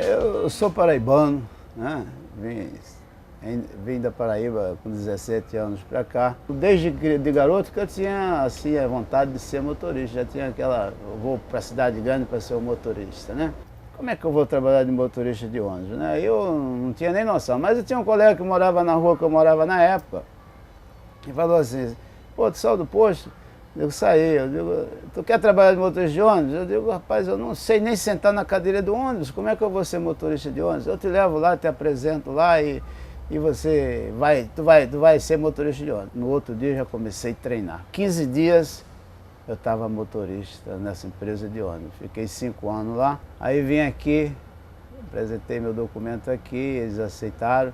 Eu sou paraibano, né? Vim da Paraíba com 17 anos para cá. Desde de garoto que eu tinha assim, a vontade de ser motorista. Já tinha eu vou para a cidade grande para ser um motorista, né? Como é que eu vou trabalhar de motorista de ônibus, né? Eu não tinha nem noção, mas eu tinha um colega que morava na rua que eu morava na época, e falou assim, pô, tu saiu do posto? Eu saí, eu digo, tu quer trabalhar de motorista de ônibus? Eu digo, rapaz, eu não sei nem sentar na cadeira do ônibus, como é que eu vou ser motorista de ônibus? Eu te levo lá, te apresento lá e você tu vai ser motorista de ônibus. No outro dia eu já comecei a treinar. 15 dias eu estava motorista nessa empresa de ônibus. Fiquei 5 anos lá, aí vim aqui, apresentei meu documento aqui, eles aceitaram.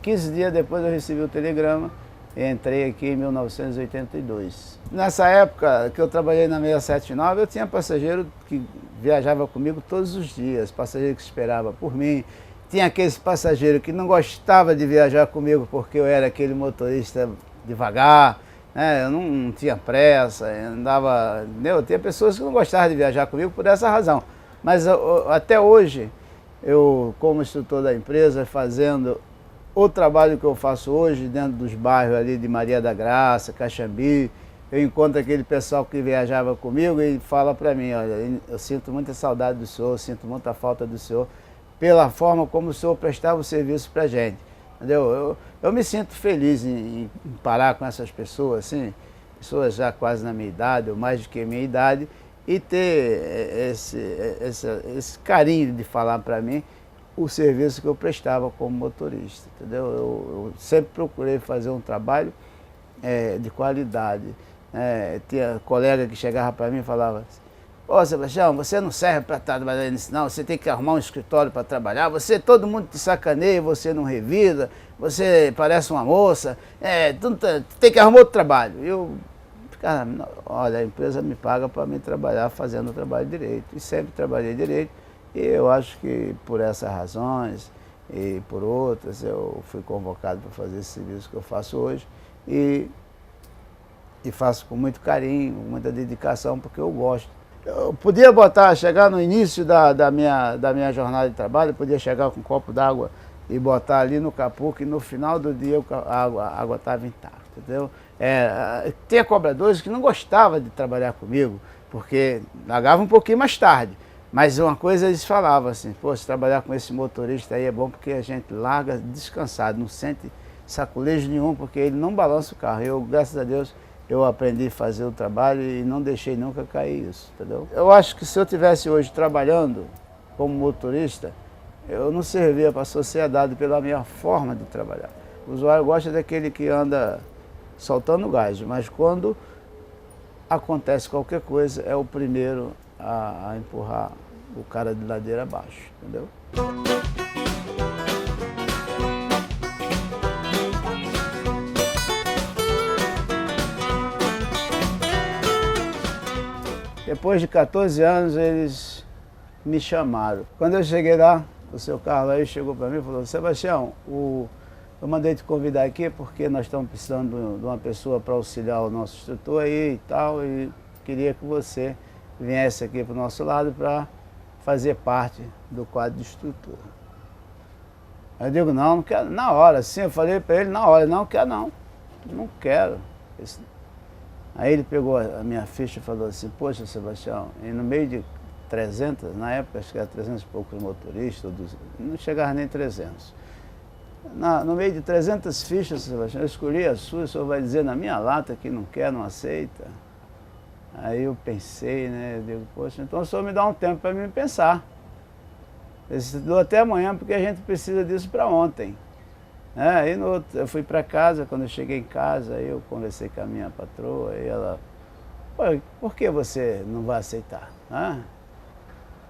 15 dias depois eu recebi o telegrama. Entrei aqui em 1982. Nessa época que eu trabalhei na 679, eu tinha passageiro que viajava comigo todos os dias, passageiro que esperava por mim. Tinha aqueles passageiros que não gostava de viajar comigo porque eu era aquele motorista devagar, né? Eu não tinha pressa, andava... Entendeu? Tinha pessoas que não gostavam de viajar comigo por essa razão. Mas até hoje, eu como instrutor da empresa, fazendo o trabalho que eu faço hoje dentro dos bairros ali de Maria da Graça, Caxambi, eu encontro aquele pessoal que viajava comigo e fala para mim, olha, eu sinto muita saudade do senhor, sinto muita falta do senhor, pela forma como o senhor prestava o serviço para a gente, entendeu? Eu me sinto feliz em parar com essas pessoas, assim, pessoas já quase na minha idade, ou mais do que a minha idade, e ter esse carinho de falar para mim o serviço que eu prestava como motorista, entendeu? Eu sempre procurei fazer um trabalho de qualidade. Tinha colega que chegava para mim e falava assim, ô Sebastião, você não serve para trabalhar nisso não, você tem que arrumar um escritório para trabalhar, todo mundo te sacaneia, você não revida, você parece uma moça, tu tem que arrumar outro trabalho. Eu ficava, olha, a empresa me paga para mim trabalhar fazendo o trabalho direito, e sempre trabalhei direito. E eu acho que por essas razões e por outras eu fui convocado para fazer esse serviço que eu faço hoje e faço com muito carinho, com muita dedicação, porque eu gosto. Eu podia chegar no início da minha jornada de trabalho, eu podia chegar com um copo d'água e botar ali no capô, que no final do dia a água estava intacta, entendeu? Tinha cobradores que não gostavam de trabalhar comigo, porque largavam um pouquinho mais tarde. Mas uma coisa eles falavam assim, pô, se trabalhar com esse motorista aí é bom porque a gente larga descansado, não sente saculejo nenhum, porque ele não balança o carro. Eu, graças a Deus, eu aprendi a fazer o trabalho e não deixei nunca cair isso, entendeu? Eu acho que se eu estivesse hoje trabalhando como motorista, eu não servia para a sociedade pela minha forma de trabalhar. O usuário gosta daquele que anda soltando gás, mas quando acontece qualquer coisa, é o primeiro a empurrar o cara de ladeira abaixo, entendeu? Depois de 14 anos, eles me chamaram. Quando eu cheguei lá, o seu Carlos aí chegou para mim e falou, Sebastião, eu mandei te convidar aqui porque nós estamos precisando de uma pessoa para auxiliar o nosso instrutor aí e tal, e queria que você viesse aqui para o nosso lado para fazer parte do quadro de instrutor. Aí eu digo, não quero, na hora, sim, eu falei para ele na hora, não quero não quero. Aí ele pegou a minha ficha e falou assim, poxa Sebastião, e no meio de 300, na época acho que era 300 e poucos motoristas, não chegava nem 300. No meio de 300 fichas, Sebastião, eu escolhi a sua, o senhor vai dizer na minha lata que não quer, não aceita. Aí eu pensei, né, eu digo, poxa, então o senhor me dá um tempo para mim pensar. Eu dou até amanhã, porque a gente precisa disso para ontem. Aí eu fui para casa, quando eu cheguei em casa, aí eu conversei com a minha patroa, e ela, pô, por que você não vai aceitar?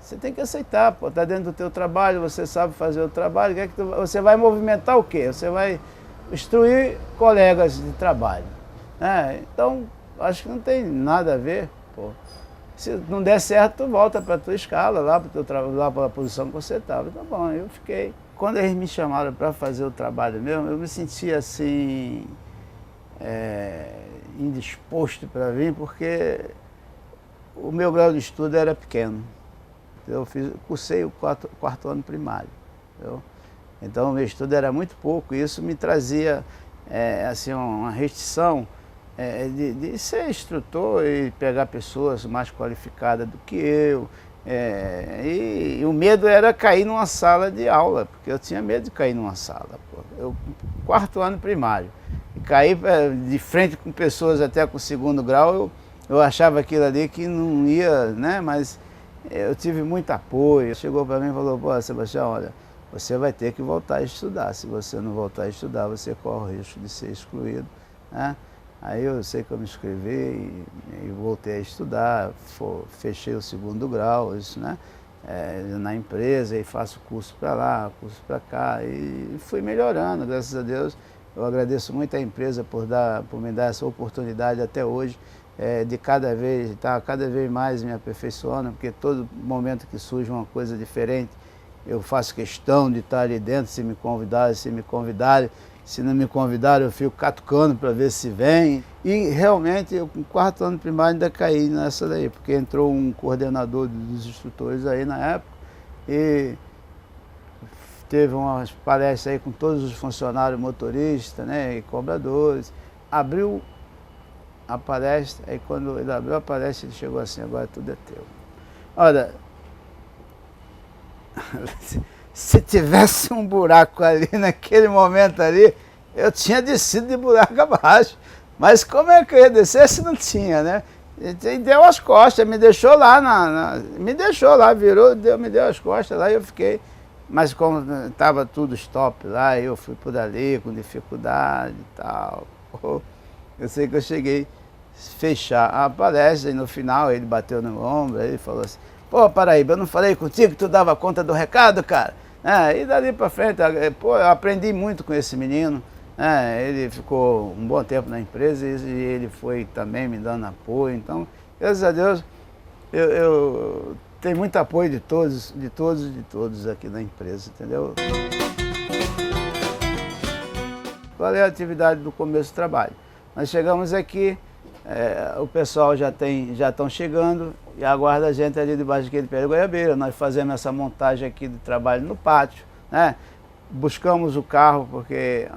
Você tem que aceitar, pô, tá dentro do teu trabalho, você sabe fazer o trabalho, você vai movimentar o quê? Você vai instruir colegas de trabalho. Então, acho que não tem nada a ver, pô. Se não der certo, tu volta para a tua escala, lá para a posição que você estava. Tá bom, eu fiquei. Quando eles me chamaram para fazer o trabalho mesmo, eu me sentia assim, indisposto para vir, porque o meu grau de estudo era pequeno. Eu cursei o quarto ano primário, entendeu? Então o meu estudo era muito pouco, e isso me trazia assim, uma restrição de ser instrutor e pegar pessoas mais qualificadas do que eu. E o medo era cair numa sala de aula, porque eu tinha medo de cair numa sala. Pô. Eu, quarto ano primário, e cair de frente com pessoas até com segundo grau, eu achava aquilo ali que não ia, né? Mas eu tive muito apoio. Chegou para mim e falou: pô, Sebastião, olha, você vai ter que voltar a estudar. Se você não voltar a estudar, você corre o risco de ser excluído, né? Aí eu sei que eu me inscrevi e voltei a estudar, fechei o segundo grau, isso, né? Na empresa, e faço curso para lá, curso para cá, e fui melhorando, graças a Deus. Eu agradeço muito a empresa por me dar essa oportunidade até hoje, de cada vez mais me aperfeiçoando, porque todo momento que surge uma coisa diferente, eu faço questão de estar ali dentro, se me convidarem, se não me convidarem, eu fico catucando para ver se vem. E realmente, eu com quarto ano primário ainda caí nessa daí, porque entrou um coordenador dos instrutores aí na época, e teve umas palestras aí com todos os funcionários motoristas, né, e cobradores. Abriu a palestra, aí quando ele abriu a palestra, ele chegou assim: agora tudo é teu. Olha, se tivesse um buraco ali naquele momento ali, eu tinha descido de buraco abaixo. Mas como é que eu ia descer se não tinha, né? E deu as costas, me deixou lá, me deixou lá, me deu as costas lá, e eu fiquei. Mas como estava tudo stop lá, eu fui por ali com dificuldade e tal. Eu sei que eu cheguei a fechar a palestra, e no final ele bateu no ombro, ele falou assim: pô, Paraíba, eu não falei contigo que tu dava conta do recado, cara? E dali pra frente, pô, eu aprendi muito com esse menino. Ele ficou um bom tempo na empresa, e ele foi também me dando apoio. Então, graças a Deus, eu tenho muito apoio de todos aqui na empresa, entendeu? Qual é a atividade do começo do trabalho? Nós chegamos aqui, o pessoal já estão chegando e aguarda a gente ali debaixo daquele pé de goiabeira. Nós fazemos essa montagem aqui de trabalho no pátio, né? Buscamos o carro, porque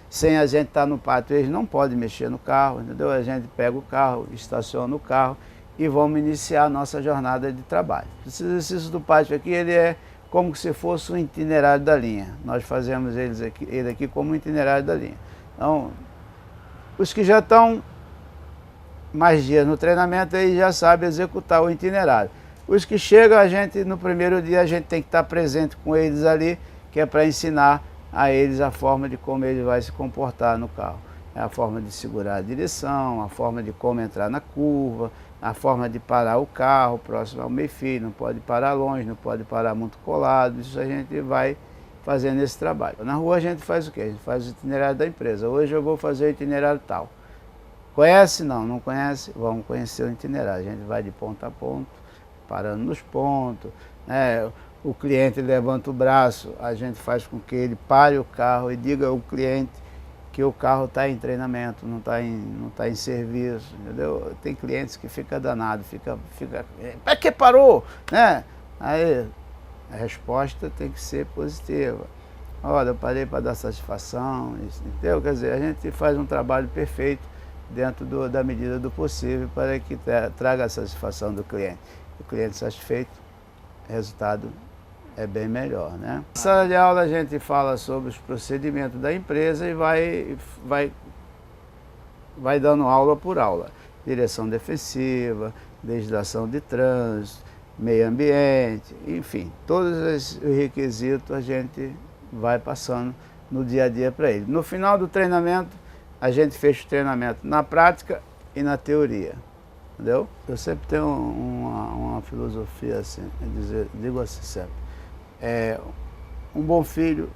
sem a gente estar no pátio, eles não podem mexer no carro, entendeu? A gente pega o carro, estaciona o carro e vamos iniciar a nossa jornada de trabalho. Esse exercício do pátio aqui, ele é como se fosse um itinerário da linha. Nós fazemos ele aqui como um itinerário da linha. Então, os que já estão mais dias no treinamento, aí já sabem executar o itinerário. Os que chegam, no primeiro dia, a gente tem que estar presente com eles ali, que é para ensinar a eles a forma de como ele vai se comportar no carro. É a forma de segurar a direção, a forma de como entrar na curva, a forma de parar o carro próximo ao meio-fio, não pode parar longe, não pode parar muito colado. Isso a gente vai fazendo esse trabalho. Na rua a gente faz o quê? A gente faz o itinerário da empresa. Hoje eu vou fazer o itinerário tal. Conhece? Não conhece? Vamos conhecer o itinerário. A gente vai de ponto a ponto, parando nos pontos, né? O cliente levanta o braço, a gente faz com que ele pare o carro e diga ao cliente que o carro está em treinamento, não está em serviço, entendeu? Tem clientes que ficam danados, para que parou? Né? Aí a resposta tem que ser positiva. Olha, eu parei para dar satisfação, entendeu? Quer dizer, a gente faz um trabalho perfeito dentro da medida do possível para que traga a satisfação do cliente. O cliente satisfeito, o resultado é bem melhor, né? Na sala de aula a gente fala sobre os procedimentos da empresa e vai dando aula por aula. Direção defensiva, legislação de trânsito, meio ambiente, enfim, todos os requisitos a gente vai passando no dia a dia para ele. No final do treinamento, a gente fecha o treinamento na prática e na teoria, entendeu? Eu sempre tenho uma filosofia assim, digo assim sempre: um bom filho,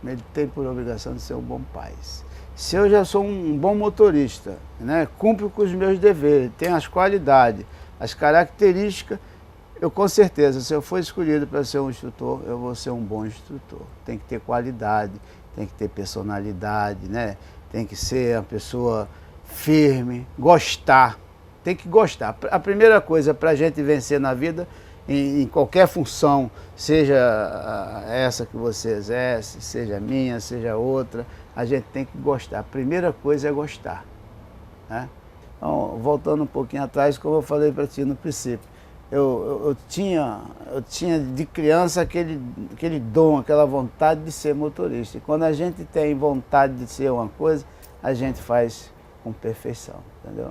ele tem por obrigação de ser um bom pai. Se eu já sou um bom motorista, né, cumpro com os meus deveres, tenho as qualidades, as características, eu com certeza, se eu for escolhido para ser um instrutor, eu vou ser um bom instrutor. Tem que ter qualidade, tem que ter personalidade, né? Tem que ser uma pessoa firme, gostar, tem que gostar. A primeira coisa para a gente vencer na vida em qualquer função, seja essa que você exerce, seja minha, seja outra, a gente tem que gostar. A primeira coisa é gostar, né? Então, voltando um pouquinho atrás, como eu falei para ti no princípio, eu tinha de criança aquele dom, aquela vontade de ser motorista. E quando a gente tem vontade de ser uma coisa, a gente faz com perfeição, entendeu?